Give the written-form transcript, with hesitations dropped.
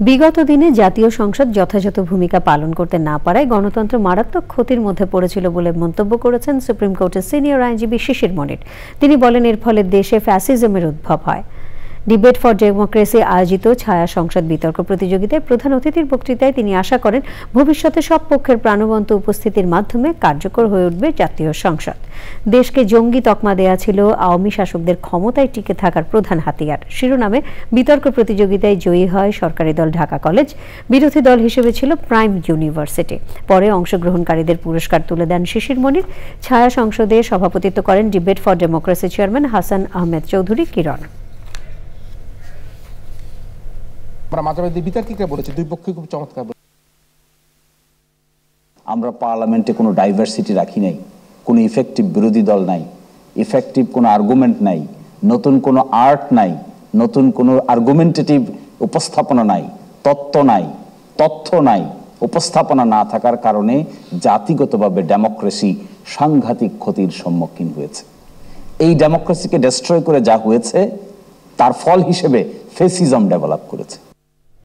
বিগত দিনে জাতীয় সংসদ যথাযথ ভূমিকা পালন করতে না পারায় গণতন্ত্র মারাত্মক ক্ষতির মধ্যে পড়েছিল বলে মন্তব্য করেছেন সুপ্রিম কোর্টের সিনিয়র আইনজীবী শিশির মনির। তিনি বলেন, এর ফলে দেশে ফ্যাসিজমের উদ্ভব হয়। ডিবেট ফর ডেমোক্রেসি আয়োজিত ছায়া সংসদ বিতর্ক প্রতিযোগিতায় প্রধান অতিথির বক্তৃতায় তিনি আশা করেন ভবিষ্যতে সব পক্ষের প্রাণবন্ত উপস্থিতির মাধ্যমে কার্যকর হয়ে উঠবে জাতীয় সংসদ। দেশকে জঙ্গি তকমা দেয়া ছিল আওয়ামী শাসকদের ক্ষমতায় টিকে থাকার প্রধান হাতিয়ার শিরোনামে বিতর্ক প্রতিযোগিতায় জয়ী হয় সরকারি দল ঢাকা কলেজ। বিরোধী দল হিসেবে ছিল প্রাইম ইউনিভার্সিটি। পরে অংশগ্রহণকারীদের পুরস্কার তুলে দেন শিশির মনির। ছায়া সংসদে সভাপতিত্ব করেন debate for democracy chairman Hasan Ahmed Chowdhury Kiron. আমরা পার্লামেন্টে কোনো ডাইভার্সিটি রাখি নাই, কোনো ইফেক্টিভ বিরোধী দল নাই, ইফেক্টিভ কোনো আর্গুমেন্ট নাই, নতুন কোনো আর্ট নাই, নতুন কোনো আর্গুমেন্টেটিভ উপস্থাপনা নাই, তথ্য নাই, উপস্থাপনা না থাকার কারণে জাতিগতভাবে ডেমোক্রেসি সাংঘাতিক ক্ষতির সম্মুখীন হয়েছে। এই ডেমোক্রেসিকে ডেস্ট্রয় করে যা হয়েছে তার ফল হিসেবে ফেসিজম ডেভেলপ করেছে।